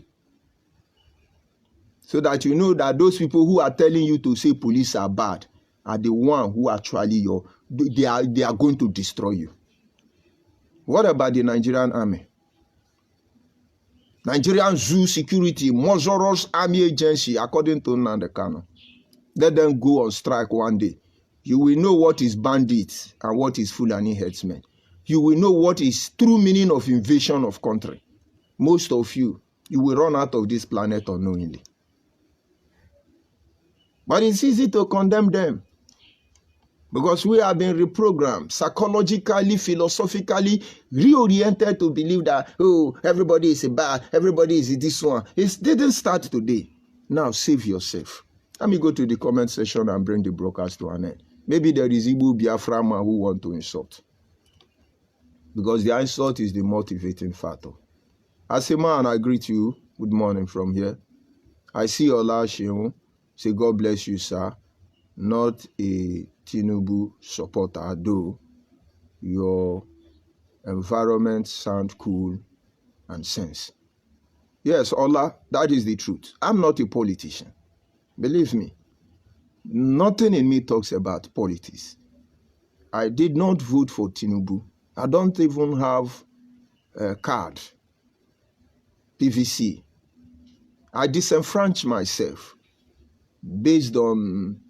So that you know that those people who are telling you to say police are bad are the one who actually they are going to destroy you. What about the Nigerian army? Nigerian Zoo Security, Mozoro's Army Agency, according to Nnamdi Kanu. Let them go on strike one day. You will know what is bandits and what is Fulani headsmen. You will know what is true meaning of invasion of country. Most of you will run out of this planet unknowingly. But it's easy to condemn them because we have been reprogrammed, psychologically, philosophically, reoriented to believe that, oh, everybody is bad, everybody is this one. It didn't start today. Now save yourself. Let me go to the comment section and bring the broadcast to an end. Maybe there is Igbo Biafra man who want to insult. Because the insult is the motivating factor. As a man, I greet you. Good morning from here. I see Ola Sheun. Say, God bless you, sir. Not a Tinubu supporter, though. Your environment sound cool and sense. Yes, Ola, that is the truth. I'm not a politician. Believe me. Nothing in me talks about politics. I did not vote for Tinubu. I don't even have a card, PVC. I disenfranchised myself based on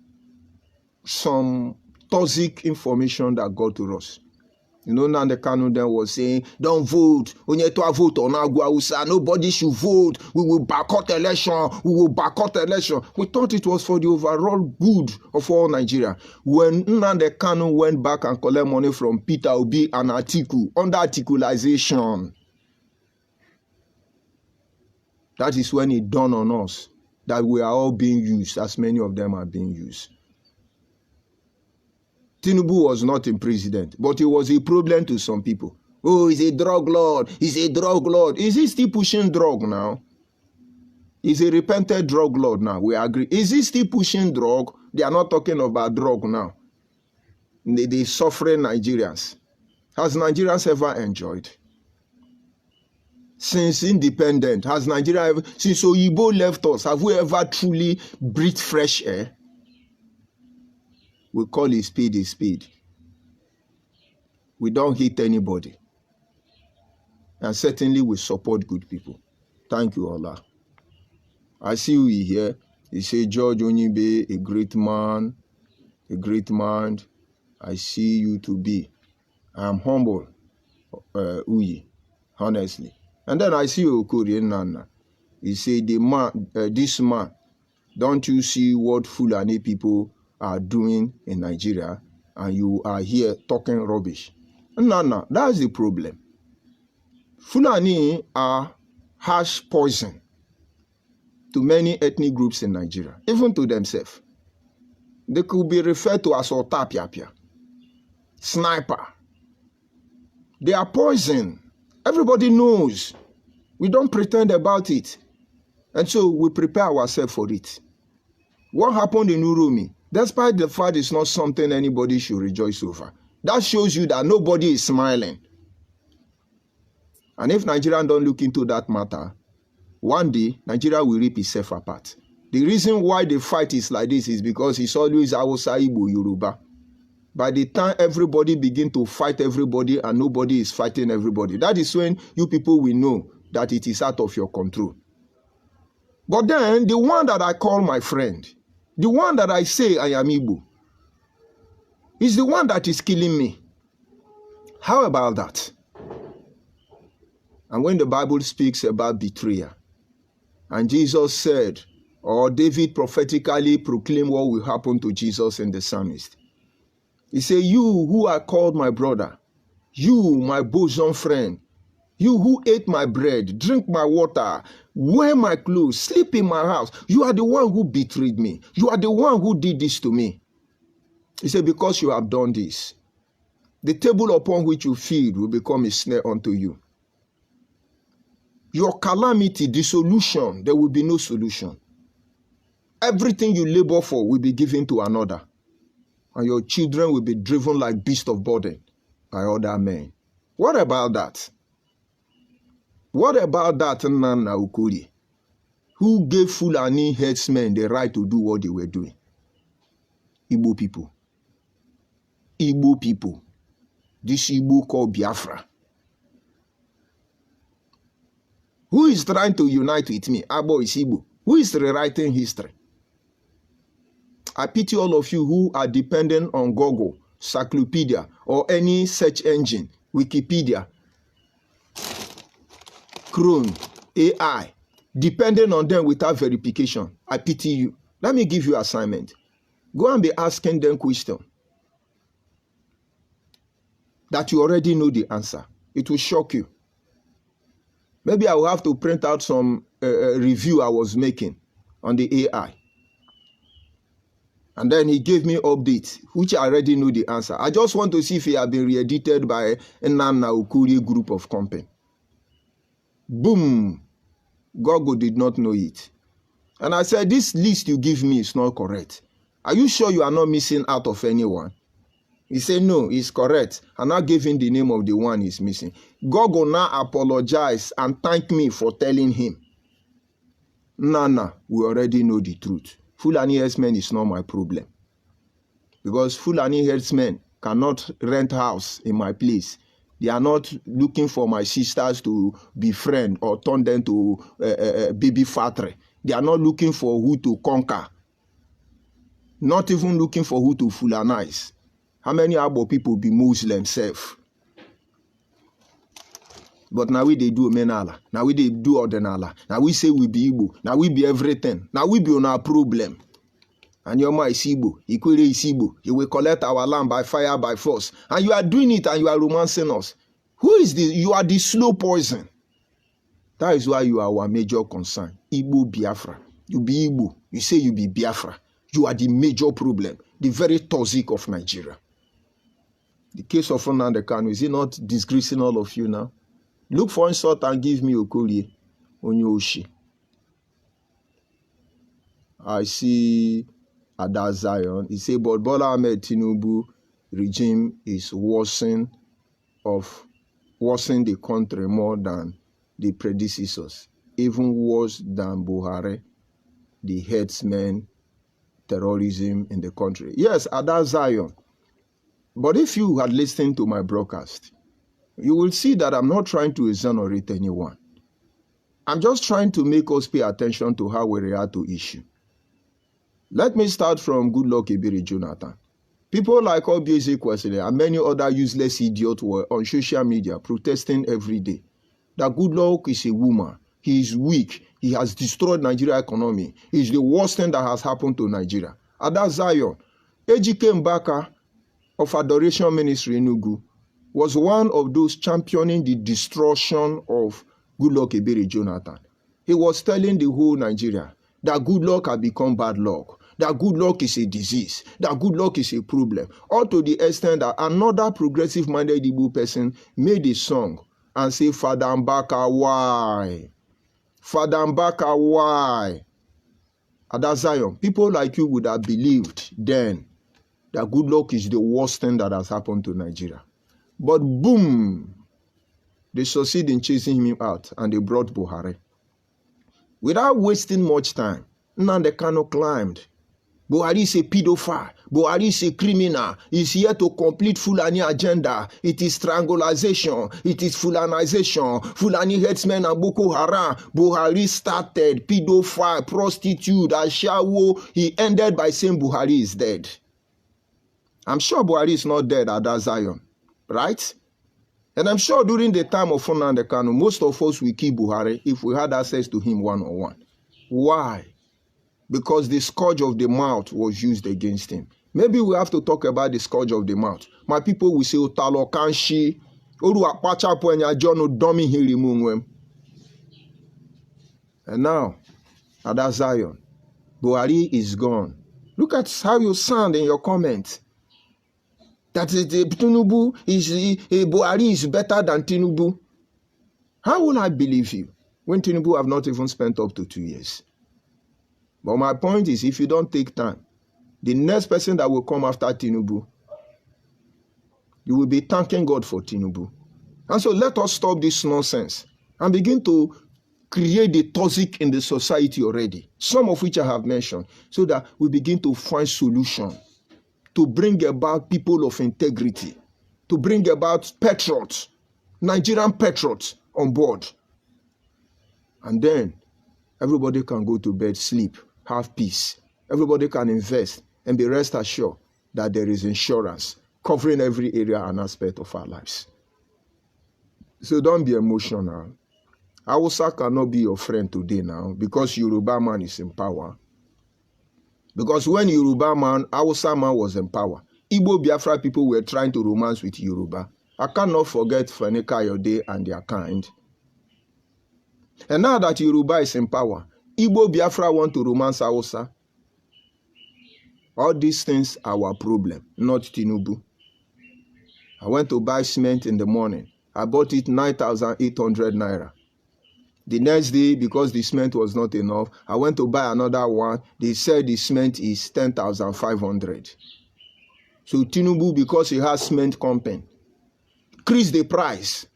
some toxic information that got to us. You know, Nnamdi Kanu then was saying, don't vote. Vote on Agua. Nobody should vote. We will boycott election. We will boycott election. We thought it was for the overall good of all Nigeria. When Nnamdi Kanu went back and collected money from Peter Obi and Atiku, under articulation, That is when it dawned on us that we are all being used, as many of them are being used. Tinubu was not a president, but he was a problem to some people. Oh, he's a drug lord. He's a drug lord. Is he still pushing drug now? He's a repented drug lord now. We agree. Is he still pushing drug? They are not talking about drug now. They suffering Nigerians. Has Nigerians ever enjoyed? Since independent, has Nigeria ever, since Oyibo left us, have we ever truly breathed fresh air? We call it speed is speed. We don't hit anybody. And certainly we support good people. Thank you, Allah. I see you here. You say George Onyibe, a great man, a great man. I see you to be. I am humble, Uyi, honestly. And then I see Okori Nana. He say, the man, this man, don't you see what Fulani people are doing in Nigeria? And you are here talking rubbish. Nana, that's the problem. Fulani are harsh poison to many ethnic groups in Nigeria, even to themselves. They could be referred to as Otapiapia, sniper. They are poison. Everybody knows. We don't pretend about it. And so we prepare ourselves for it. What happened in Urumi, despite the fact it's not something anybody should rejoice over, that shows you that nobody is smiling. And if Nigerians don't look into that matter, one day, Nigeria will rip itself apart. The reason why the fight is like this is because it's always Hausa, Igbo, Yoruba. By the time everybody begin to fight everybody and nobody is fighting everybody, that is when you people will know that it is out of your control. But then, the one that I call my friend, the one that I say I am Igbo, is the one that is killing me. How about that? And when the Bible speaks about betrayal, and Jesus said, or David prophetically proclaimed what will happen to Jesus in the psalmist. He said, you who are called my brother, you, my bosom friend, you who ate my bread, drink my water, wear my clothes, sleep in my house, you are the one who betrayed me. You are the one who did this to me. He said, because you have done this, the table upon which you feed will become a snare unto you. Your calamity, the solution, there will be no solution. Everything you labor for will be given to another. And your children will be driven like beasts of burden by other men. What about that? What about that Nana Ukuri, who gave Fulani headsmen the right to do what they were doing? Igbo people. Igbo people. This Igbo called Biafra. Who is trying to unite with me? Abo is Igbo. Who is rewriting history? I pity all of you who are dependent on Google, Cyclopedia, or any search engine, Wikipedia, Chrome, AI, depending on them without verification. I pity you. Let me give you an assignment. Go and be asking them questions that you already know the answer. It will shock you. Maybe I will have to print out some review I was making on the AI. And then he gave me updates, which I already know the answer. I just want to see if he had been re-edited by a Nana Ukuri group of company. Boom. Google did not know it. And I said, this list you give me is not correct. Are you sure you are not missing out of anyone? He said, no, it's correct. And I gave him the name of the one he's missing. Google now apologized and thanked me for telling him. Nana, we already know the truth. Fulani herdsmen is not my problem. Because Fulani herdsmen cannot rent house in my place. They are not looking for my sisters to befriend or turn them to baby factory. They are not looking for who to conquer. Not even looking for who to Fulanize. How many Igbo people be Muslim self? But now we they do menala. Now we they do ordenala. Now we say we be Igbo. Now we be everything. Now we be on our problem. And your ma is Igbo. Ikwere is Igbo. You will collect our land by fire, by force. And you are doing it and you are romancing us. Who is this? You are the slow poison That is why you are our major concern. Igbo Biafra. You be Igbo. You say you be Biafra. You are the major problem. The very toxic of Nigeria. The case of Nnamdi Kanu, is it not disgracing all of you now? Look for insult and give me Okolie Onyoshi. I see Ada Zion. He said, but Bola Ahmed Tinubu regime is worsening the country more than the predecessors, even worse than Buhari, the headsman terrorism in the country. Yes, Ada Zion. But if you had listened to my broadcast, you will see that I'm not trying to exonerate anyone. I'm just trying to make us pay attention to how we react to issue. Let me start from Goodluck Ebere Jonathan. People like Obieze Kwesile and many other useless idiots were on social media protesting every day that Goodluck is a woman. He is weak. He has destroyed Nigeria economy. It's the worst thing that has happened to Nigeria. Ada Zion, Ejike Mbaka of Adoration Ministry in Enugu, was one of those championing the destruction of Goodluck Ebere Jonathan. He was telling the whole Nigeria that Goodluck had become bad luck, that Goodluck is a disease, that Goodluck is a problem, all to the extent that another progressive-minded Igbo person made a song and say, Father Mbaka, why? Father Mbaka, why? Ada Zion, people like you would have believed then that Goodluck is the worst thing that has happened to Nigeria. But boom, they succeed in chasing him out and they brought Buhari. Without wasting much time, Nnamdi Kanu climbed. Buhari is a pedophile. Buhari is a criminal. He's here to complete Fulani agenda. It is strangulation. It is Fulanization. Fulani headsmen and Boko Haram. Buhari started pedophile, prostitute, Ashawo. He ended by saying Buhari is dead. I'm sure Buhari is not dead at that Zion, right? And I'm sure during the time of Nnamdi Kanu, most of us will kill Buhari if we had access to him one-on-one. Why? Because the scourge of the mouth was used against him. Maybe we have to talk about the scourge of the mouth. My people will say, Otalo Kanshi, Oru Apacha Poenya Jono Domi Hirimungwem. And now, Ada Zion, Buhari is gone. Look at how you sound in your comments. That Tinubu is Buhari is better than Tinubu. How will I believe you when Tinubu have not even spent up to 2 years? But my point is, if you don't take time, the next person that will come after Tinubu, you will be thanking God for Tinubu. And so let us stop this nonsense and begin to create the toxic in the society already, some of which I have mentioned, so that we begin to find solution to bring about people of integrity, to bring about patriots, Nigerian patriots on board. And then everybody can go to bed, sleep, have peace. Everybody can invest and be rest assured that there is insurance covering every area and aspect of our lives. So don't be emotional. Hausa cannot be your friend today now because Yoruba man is in power. Because when Yoruba man, Hausa man was in power, Igbo Biafra people were trying to romance with Yoruba. I cannot forget Fani Kayode and their kind. And now that Yoruba is in power, Igbo Biafra want to romance Hausa. All these things are our problem, not Tinubu. I went to buy cement in the morning. I bought it 9,800 naira. The next day, because the cement was not enough, I went to buy another one. They said the cement is 10,500. So Tinubu, because he has cement company, increase the price.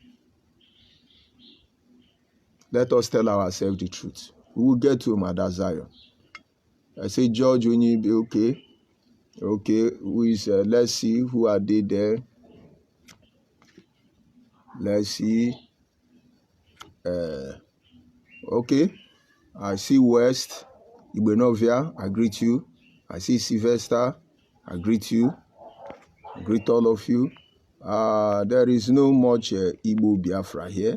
Let us tell ourselves the truth. We will get to Ada Zion. I say, George, we need to be okay. Okay, who is, let's see, who are they there? Let's see. Okay, I see West, Igbenovia, I greet you. I see Sylvester, I greet you. I greet all of you. There is no much Igbo Biafra here.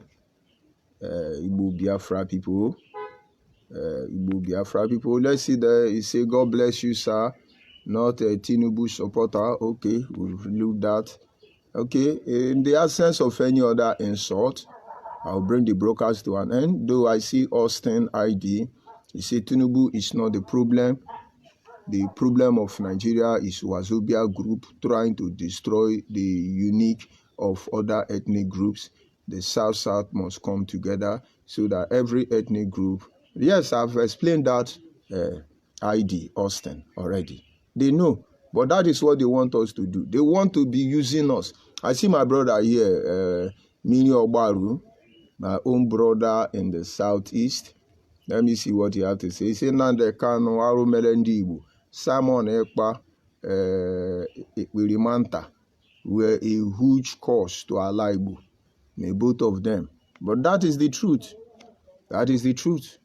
Igbo Biafra people. Igbo Biafra people. Let's see there. You say, God bless you, sir. Not a Tinubu supporter. Okay, we'll look that. Okay, in the absence of any other insult, I'll bring the brokers to an end. Though I see Austin ID, he said Tinubu is not the problem. The problem of Nigeria is Wazobia group trying to destroy the unique of other ethnic groups. The South must come together so that every ethnic group. Yes, I've explained that ID, Austin, already. They know, but that is what they want us to do. They want to be using us. I see my brother here, Mini Obaru, my own brother in the southeast. Let me see what he has to say. He said, Nande Kano, Aru Melendibu, Simon Ekpa, Wirimanta were a huge cost to our Igbo, both of them. But that is the truth. That is the truth.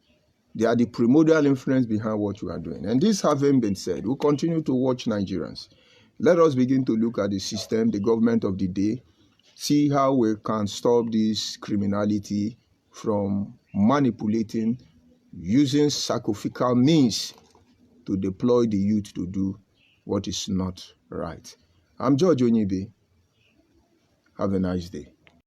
They are the primordial influence behind what you are doing. And this having been said, we'll continue to watch Nigerians. Let us begin to look at the system, the government of the day, see how we can stop this criminality from manipulating, using sacrificial means to deploy the youth to do what is not right. I'm George Onyibe. Have a nice day.